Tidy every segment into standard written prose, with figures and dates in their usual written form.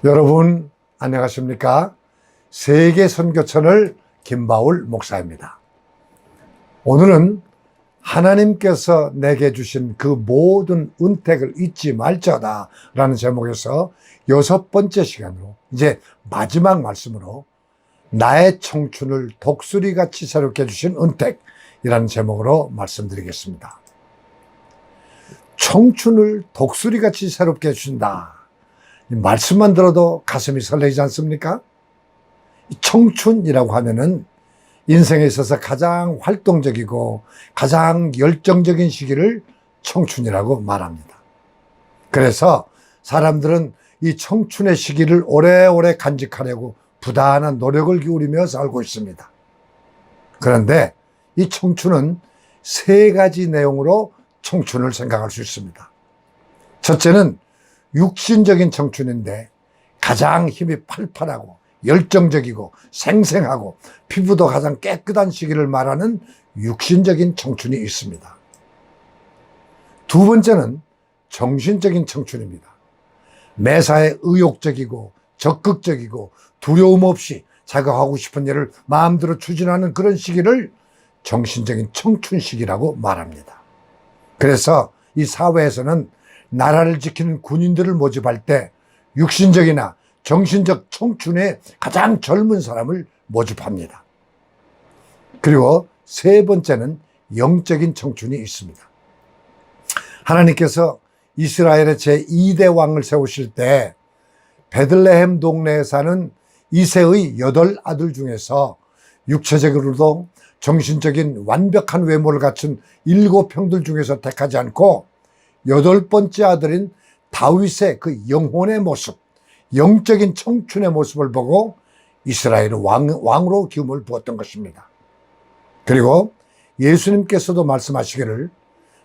여러분 안녕하십니까? 세계선교천을 김바울 목사입니다. 오늘은 하나님께서 내게 주신 그 모든 은택을 잊지 말자다 라는 제목에서 6번째 시간으로 이제 마지막 말씀으로 나의 청춘을 독수리같이 새롭게 해주신 은택이라는 제목으로 말씀드리겠습니다. 청춘을 독수리같이 새롭게 해주신다. 이 말씀만 들어도 가슴이 설레지 않습니까? 청춘이라고 하면은 인생에 있어서 가장 활동적이고 가장 열정적인 시기를 청춘이라고 말합니다. 그래서 사람들은 이 청춘의 시기를 오래오래 간직하려고 부단한 노력을 기울이며 살고 있습니다. 그런데 이 청춘은 세 가지 내용으로 청춘을 생각할 수 있습니다. 첫째는 육신적인 청춘인데 가장 힘이 팔팔하고 열정적이고 생생하고 피부도 가장 깨끗한 시기를 말하는 육신적인 청춘이 있습니다. 두 번째는 정신적인 청춘입니다. 매사에 의욕적이고 적극적이고 두려움 없이 자기가 하고 싶은 일을 마음대로 추진하는 그런 시기를 정신적인 청춘 시기라고 말합니다. 그래서 이 사회에서는 나라를 지키는 군인들을 모집할 때 육신적이나 정신적 청춘의 가장 젊은 사람을 모집합니다. 그리고 세 번째는 영적인 청춘이 있습니다. 하나님께서 이스라엘의 제2대 왕을 세우실 때 베들레헴 동네에 사는 이새의 8아들 중에서 육체적으로도 정신적인 완벽한 외모를 갖춘 7형들 중에서 택하지 않고 8번째 아들인 다윗의 그 영혼의 모습, 영적인 청춘의 모습을 보고 이스라엘의 왕으로 기름을 부었던 것입니다. 그리고 예수님께서도 말씀하시기를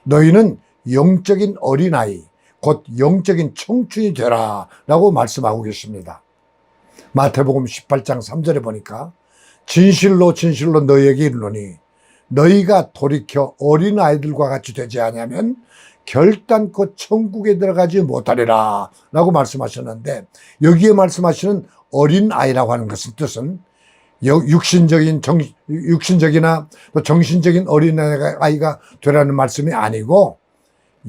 너희는 영적인 어린아이, 곧 영적인 청춘이 되라 라고 말씀하고 계십니다. 마태복음 18장 3절에 보니까 진실로 진실로 너희에게 이르노니 너희가 돌이켜 어린아이들과 같이 되지 아니하면 결단코 천국에 들어가지 못하리라 라고 말씀하셨는데, 여기에 말씀하시는 어린아이라고 하는 것은 뜻은 육신적이나 정신적인 어린아이가 되라는 말씀이 아니고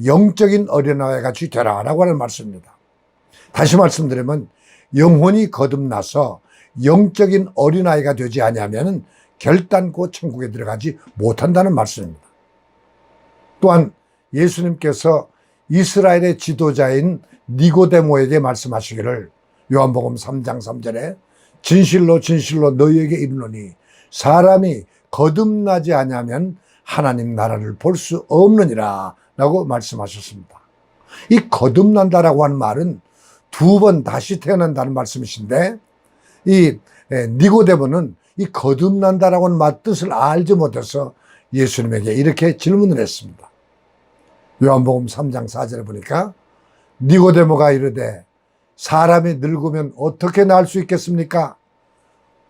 영적인 어린아이 같이 되라 라고 하는 말씀입니다. 다시 말씀드리면 영혼이 거듭나서 영적인 어린아이가 되지 아니하면 결단코 천국에 들어가지 못한다는 말씀입니다. 또한 예수님께서 이스라엘의 지도자인 니고데모에게 말씀하시기를 요한복음 3장 3절에 진실로 진실로 너희에게 이르노니 사람이 거듭나지 아니하면 하나님 나라를 볼 수 없느니라 라고 말씀하셨습니다. 이 거듭난다라고 하는 말은 2번 다시 태어난다는 말씀이신데, 이 니고데모는 이 거듭난다라고 하는 말 뜻을 알지 못해서 예수님에게 이렇게 질문을 했습니다. 요한복음 3장 4절에 보니까 니고데모가 이르되 사람이 늙으면 어떻게 나을 수 있겠습니까?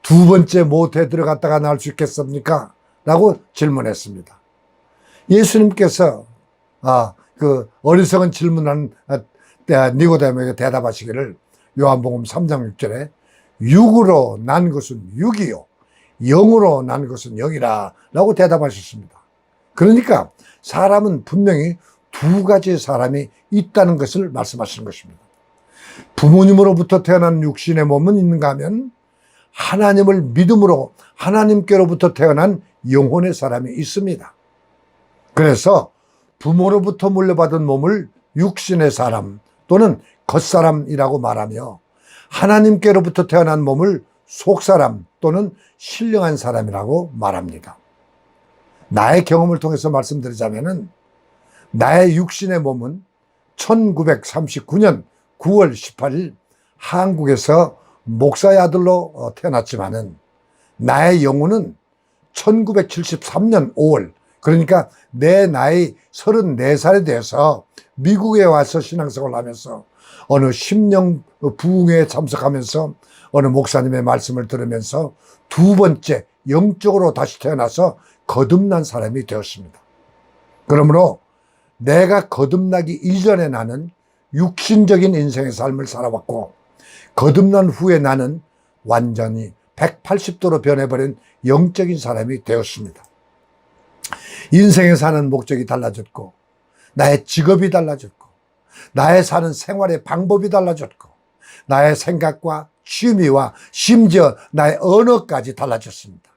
2번째 모태에 들어갔다가 나을 수 있겠습니까? 라고 질문했습니다. 예수님께서 그 어리석은 질문한 니고데모에게 대답하시기를 요한복음 3장 6절에 육으로 난 것은 육이요 영으로 난 것은 영이라 라고 대답하셨습니다. 그러니까 사람은 분명히 2가지의 사람이 있다는 것을 말씀하시는 것입니다. 부모님으로부터 태어난 육신의 몸은 있는가 하면 하나님을 믿음으로 하나님께로부터 태어난 영혼의 사람이 있습니다. 그래서 부모로부터 물려받은 몸을 육신의 사람 또는 겉사람이라고 말하며 하나님께로부터 태어난 몸을 속사람 또는 신령한 사람이라고 말합니다. 나의 경험을 통해서 말씀드리자면은 나의 육신의 몸은 1939년 9월 18일 한국에서 목사의 아들로 태어났지만은 나의 영혼은 1973년 5월, 그러니까 내 나이 34살이 돼서 미국에 와서 신앙생활을 하면서 어느 10년 부흥회에 참석하면서 어느 목사님의 말씀을 들으면서 2번째 영적으로 다시 태어나서 거듭난 사람이 되었습니다. 그러므로 내가 거듭나기 이전에 나는 육신적인 인생의 삶을 살아왔고 거듭난 후에 나는 완전히 180도로 변해버린 영적인 사람이 되었습니다. 인생에 사는 목적이 달라졌고, 나의 직업이 달라졌고, 나의 사는 생활의 방법이 달라졌고, 나의 생각과 취미와 심지어 나의 언어까지 달라졌습니다.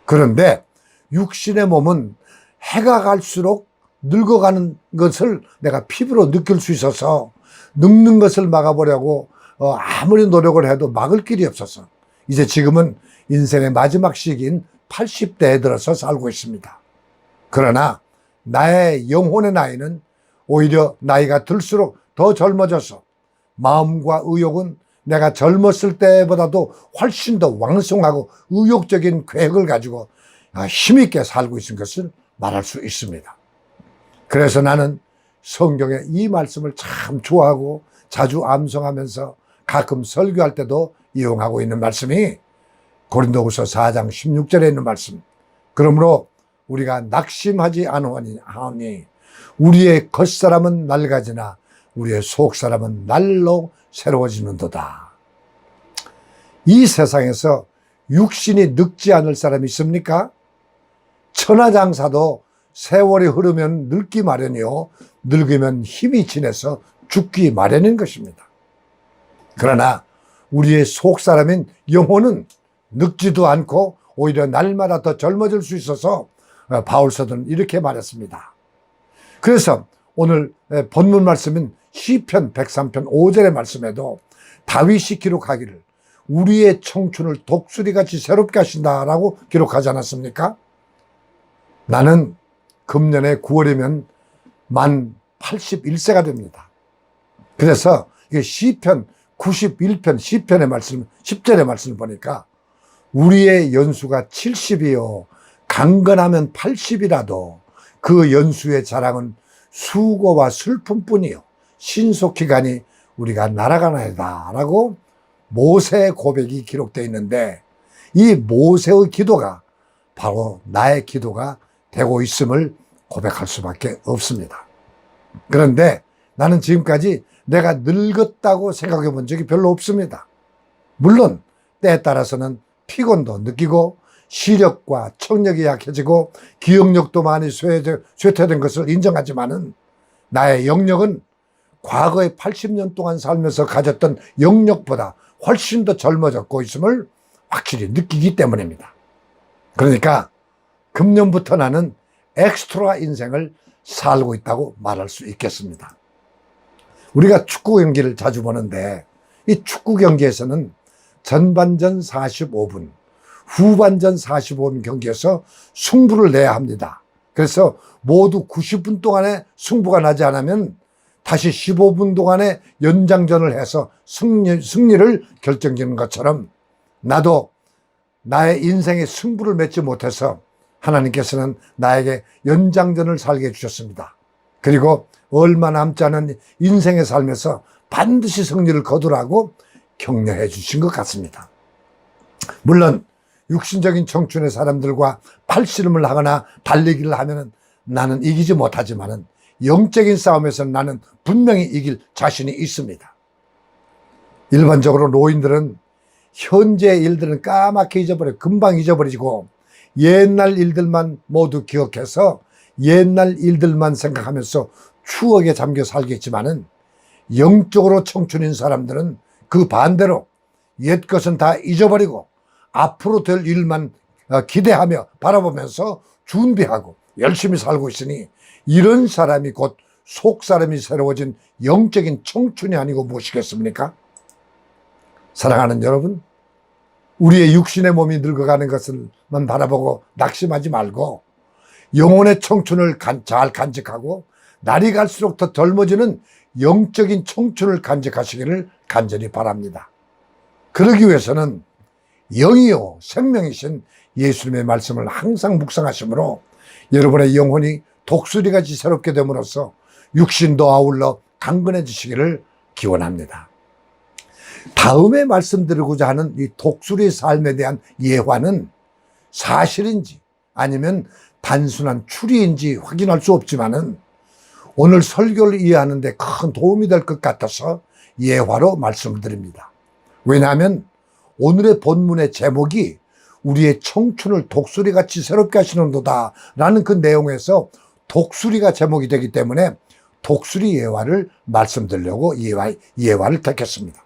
그런데 육신의 몸은 해가 갈수록 늙어가는 것을 내가 피부로 느낄 수 있어서 늙는 것을 막아보려고 아무리 노력을 해도 막을 길이 없어서 이제 지금은 인생의 마지막 시기인 80대에 들어서 살고 있습니다. 그러나 나의 영혼의 나이는 오히려 나이가 들수록 더 젊어져서 마음과 의욕은 내가 젊었을 때보다도 훨씬 더 왕성하고 의욕적인 계획을 가지고 힘있게 살고 있는 것을 말할 수 있습니다. 그래서 나는 성경의 이 말씀을 참 좋아하고 자주 암송하면서 가끔 설교할 때도 이용하고 있는 말씀이 고린도후서 4장 16절에 있는 말씀. 그러므로 우리가 낙심하지 않으니 우리의 겉사람은 낡아지나 우리의 속사람은 날로 새로워지는도다. 이 세상에서 육신이 늙지 않을 사람이 있습니까? 천하장사도 세월이 흐르면 늙기 마련이요 늙으면 힘이 지내서 죽기 마련인 것입니다. 그러나 우리의 속사람인 영혼은 늙지도 않고 오히려 날마다 더 젊어질 수 있어서 바울서는 이렇게 말했습니다. 그래서 오늘 본문 말씀인 시편 103편 5절의 말씀에도 다윗이 기록하기를 우리의 청춘을 독수리같이 새롭게 하신다라고 기록하지 않았습니까? 나는 금년에 9월이면 만 81세가 됩니다. 그래서 이게 시편 91편 시편의 말씀 10절의 말씀을 보니까 우리의 연수가 70이요 강건하면 80이라도 그 연수의 자랑은 수고와 슬픔뿐이요 신속히 가니 우리가 날아가나이다 라고 모세의 고백이 기록되어 있는데 이 모세의 기도가 바로 나의 기도가 되고 있음을 고백할 수밖에 없습니다. 그런데 나는 지금까지 내가 늙었다고 생각해 본 적이 별로 없습니다. 물론 때에 따라서는 피곤도 느끼고 시력과 청력이 약해지고 기억력도 많이 쇠퇴된 것을 인정하지만은 나의 영력은 과거의 80년 동안 살면서 가졌던 영력보다 훨씬 더 젊어졌고 있음을 확실히 느끼기 때문입니다. 그러니까 금년부터 나는 엑스트라 인생을 살고 있다고 말할 수 있겠습니다. 우리가 축구 경기를 자주 보는데 이 축구 경기에서는 전반전 45분, 후반전 45분 경기에서 승부를 내야 합니다. 그래서 모두 90분 동안에 승부가 나지 않으면 다시 15분 동안에 연장전을 해서 승리를 결정짓는 것처럼 나도 나의 인생의 승부를 맺지 못해서 하나님께서는 나에게 연장전을 살게 해주셨습니다. 그리고 얼마 남지 않은 인생의 삶에서 반드시 승리를 거두라고 격려해 주신 것 같습니다. 물론 육신적인 청춘의 사람들과 팔씨름을 하거나 달리기를 하면 나는 이기지 못하지만은 영적인 싸움에서는 나는 분명히 이길 자신이 있습니다. 일반적으로 노인들은 현재의 일들은 까맣게 금방 잊어버리고 옛날 일들만 모두 기억해서 옛날 일들만 생각하면서 추억에 잠겨 살겠지만은 영적으로 청춘인 사람들은 그 반대로 옛 것은 다 잊어버리고 앞으로 될 일만 기대하며 바라보면서 준비하고 열심히 살고 있으니 이런 사람이 곧 속사람이 새로워진 영적인 청춘이 아니고 무엇이겠습니까? 사랑하는 여러분, 우리의 육신의 몸이 늙어가는 것을만 바라보고 낙심하지 말고 영혼의 청춘을 잘 간직하고 날이 갈수록 더 젊어지는 영적인 청춘을 간직하시기를 간절히 바랍니다. 그러기 위해서는 영이요 생명이신 예수님의 말씀을 항상 묵상하시므로 여러분의 영혼이 독수리같이 새롭게 됨으로써 육신도 아울러 강건해지시기를 기원합니다. 다음에 말씀드리고자 하는 이 독수리의 삶에 대한 예화는 사실인지 아니면 단순한 추리인지 확인할 수 없지만은 오늘 설교를 이해하는 데 큰 도움이 될 것 같아서 예화로 말씀을 드립니다. 왜냐하면 오늘의 본문의 제목이 우리의 청춘을 독수리같이 새롭게 하시는도다 라는 그 내용에서 독수리가 제목이 되기 때문에 독수리 예화를 말씀드리려고 이 예화를 택했습니다.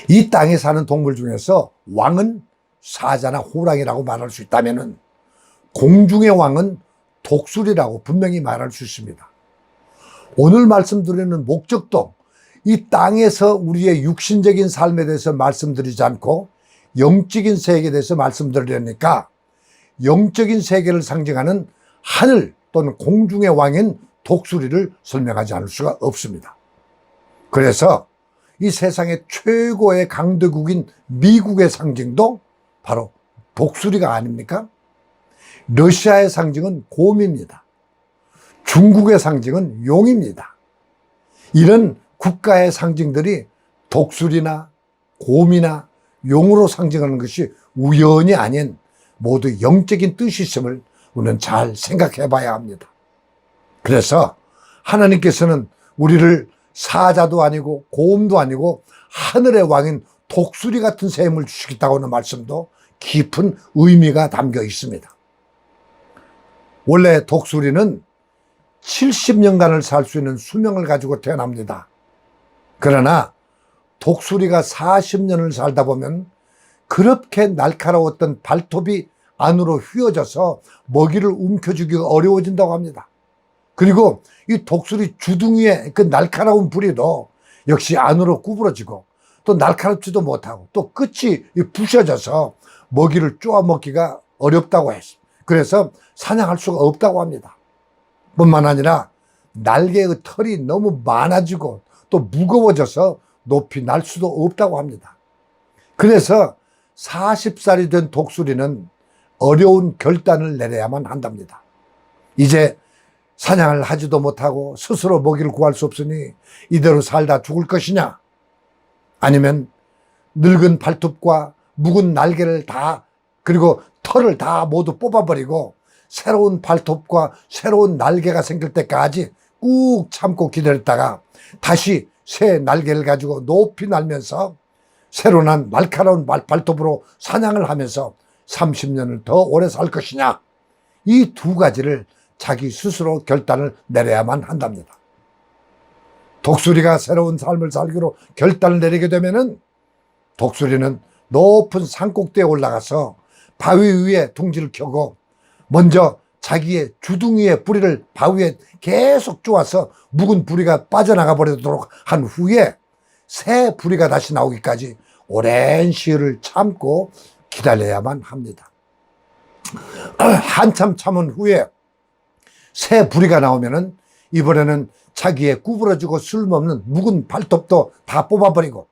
이 땅에 사는 동물 중에서 왕은 사자나 호랑이라고 말할 수 있다면 공중의 왕은 독수리라고 분명히 말할 수 있습니다. 오늘 말씀드리는 목적도 이 땅에서 우리의 육신적인 삶에 대해서 말씀드리지 않고 영적인 세계에 대해서 말씀드리려니까 영적인 세계를 상징하는 하늘 또는 공중의 왕인 독수리를 설명하지 않을 수가 없습니다. 그래서 이 세상의 최고의 강대국인 미국의 상징도 바로 독수리가 아닙니까? 러시아의 상징은 곰입니다. 중국의 상징은 용입니다. 이런 국가의 상징들이 독수리나 곰이나 용으로 상징하는 것이 우연이 아닌 모두 영적인 뜻이 있음을 우리는 잘 생각해 봐야 합니다. 그래서 하나님께서는 우리를 사자도 아니고 곰도 아니고 하늘의 왕인 독수리 같은 셈을 주시겠다고 하는 말씀도 깊은 의미가 담겨 있습니다. 원래 독수리는 70년간을 살 수 있는 수명을 가지고 태어납니다. 그러나 독수리가 40년을 살다 보면 그렇게 날카로웠던 발톱이 안으로 휘어져서 먹이를 움켜쥐기가 어려워진다고 합니다. 그리고 이 독수리 주둥이의 그 날카로운 부리도 역시 안으로 구부러지고 또 날카롭지도 못하고 또 끝이 부셔져서 먹이를 쪼아 먹기가 어렵다고 했습니다. 그래서 사냥할 수가 없다고 합니다. 뿐만 아니라 날개의 털이 너무 많아지고 또 무거워져서 높이 날 수도 없다고 합니다. 그래서 40살이 된 독수리는 어려운 결단을 내려야만 한답니다. 이제 사냥을 하지도 못하고 스스로 먹이를 구할 수 없으니 이대로 살다 죽을 것이냐, 아니면 늙은 발톱과 묵은 날개를 다 그리고 털을 다 모두 뽑아버리고 새로운 발톱과 새로운 날개가 생길 때까지 꾹 참고 기다렸다가 다시 새 날개를 가지고 높이 날면서 새로 난 날카로운 발톱으로 사냥을 하면서 30년을 더 오래 살 것이냐, 이 두 가지를 자기 스스로 결단을 내려야만 한답니다. 독수리가 새로운 삶을 살기로 결단을 내리게 되면은 독수리는 높은 산꼭대에 올라가서 바위 위에 둥지를 켜고 먼저 자기의 주둥이의 뿌리를 바위에 계속 쪼아서 묵은 부리가 빠져나가 버리도록 한 후에 새 부리가 다시 나오기까지 오랜 시일을 참고 기다려야만 합니다. 한참 참은 후에 새 부리가 나오면은 이번에는 자기의 구부러지고 쓸모없는 묵은 발톱도 다 뽑아버리고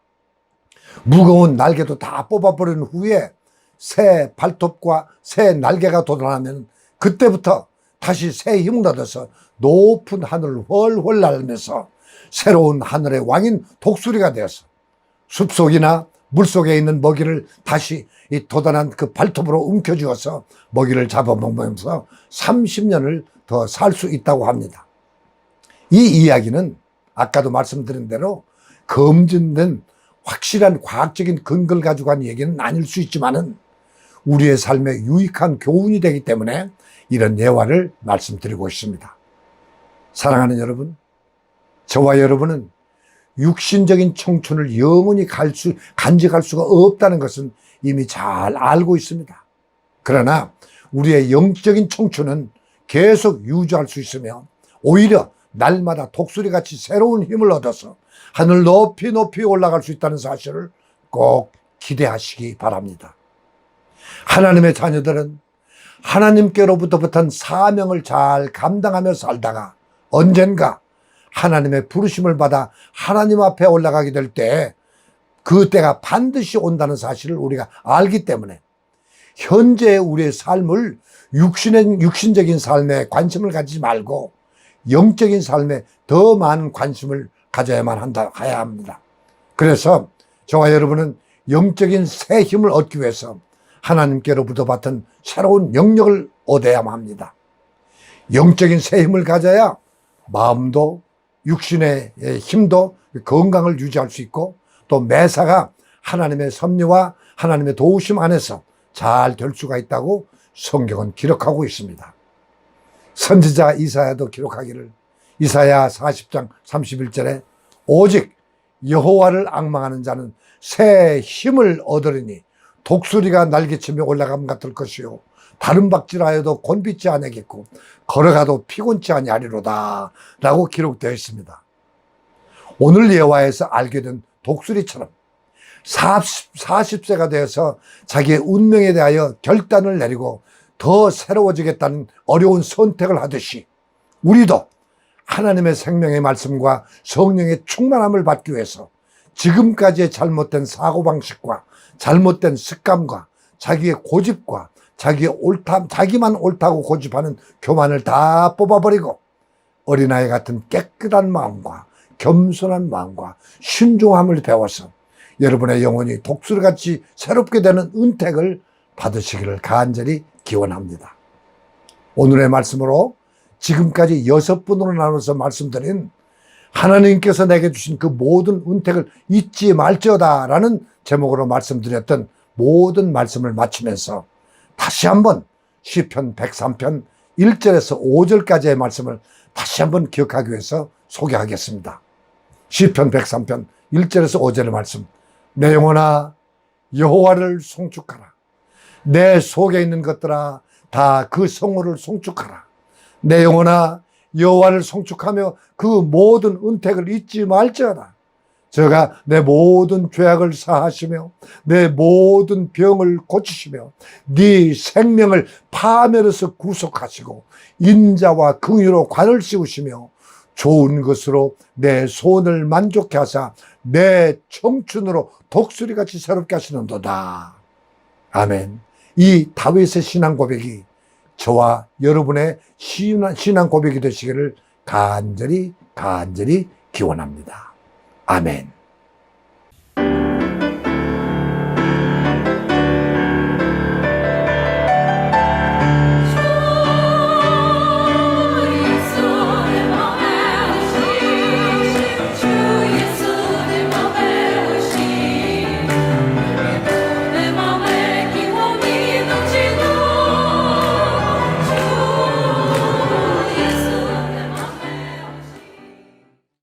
무거운 날개도 다 뽑아버린 후에 새 발톱과 새 날개가 돋아나면 그때부터 다시 새 힘을 얻어서 높은 하늘을 훨훨 날면서 새로운 하늘의 왕인 독수리가 되어서 숲속이나 물속에 있는 먹이를 다시 이 돋아난 그 발톱으로 움켜쥐어서 먹이를 잡아먹으면서 30년을 더 살 수 있다고 합니다. 이 이야기는 아까도 말씀드린 대로 검증된 확실한 과학적인 근거를 가지고 한 얘기는 아닐 수 있지만은 우리의 삶에 유익한 교훈이 되기 때문에 이런 예화를 말씀드리고 있습니다. 사랑하는 여러분, 저와 여러분은 육신적인 청춘을 영원히 간직할 수가 없다는 것은 이미 잘 알고 있습니다. 그러나 우리의 영적인 청춘은 계속 유지할 수 있으며 오히려 날마다 독수리같이 새로운 힘을 얻어서 하늘 높이 높이 올라갈 수 있다는 사실을 꼭 기대하시기 바랍니다. 하나님의 자녀들은 하나님께로부터부터 사명을 잘 감당하며 살다가 언젠가 하나님의 부르심을 받아 하나님 앞에 올라가게 될 때 그 때가 반드시 온다는 사실을 우리가 알기 때문에 현재 우리의 삶을 육신적인 삶에 관심을 가지지 말고 영적인 삶에 더 많은 관심을 가져야만 해야 합니다. 그래서 저와 여러분은 영적인 새 힘을 얻기 위해서 하나님께로부터 받은 새로운 영역을 얻어야만 합니다. 영적인 새 힘을 가져야 마음도 육신의 힘도 건강을 유지할 수 있고 또 매사가 하나님의 섭리와 하나님의 도우심 안에서 잘 될 수가 있다고 성경은 기록하고 있습니다. 선지자 이사야도 기록하기를, 이사야 40장 31절에 오직 여호와를 앙망하는 자는 새 힘을 얻으리니 독수리가 날개치며 올라감 같을 것이요 다른 박질하여도 곤비지 아니하겠고 걸어가도 피곤치 아니하리로다 라고 기록되어 있습니다. 오늘 예화에서 알게 된 독수리처럼 40세가 되어서 자기의 운명에 대하여 결단을 내리고 더 새로워지겠다는 어려운 선택을 하듯이 우리도 하나님의 생명의 말씀과 성령의 충만함을 받기 위해서 지금까지의 잘못된 사고방식과 잘못된 습관과 자기의 고집과 자기만 옳다고 고집하는 교만을 다 뽑아버리고 어린아이 같은 깨끗한 마음과 겸손한 마음과 신중함을 배워서 여러분의 영혼이 독수리같이 새롭게 되는 은택을 받으시기를 간절히 기원합니다. 오늘의 말씀으로 지금까지 6분으로 나눠서 말씀드린 하나님께서 내게 주신 그 모든 은택을 잊지 말지어다 라는 제목으로 말씀드렸던 모든 말씀을 마치면서 다시 한번 시편 103편 1절에서 5절까지의 말씀을 다시 한번 기억하기 위해서 소개하겠습니다. 시편 103편 1절에서 5절의 말씀. 내 영혼아 여호와를 송축하라. 내 속에 있는 것들아 다 그 성호를 송축하라. 내 영혼아 여호와를 송축하며 그 모든 은택을 잊지 말지어다. 저가 내 모든 죄악을 사하시며 내 모든 병을 고치시며 네 생명을 파멸에서 구속하시고 인자와 긍휼로 관을 씌우시며 좋은 것으로 내 소원을 만족케 하사 내 청춘으로 독수리같이 새롭게 하시는도다. 아멘. 이 다윗의 신앙 고백이 저와 여러분의 신앙 고백이 되시기를 간절히 기원합니다. 아멘.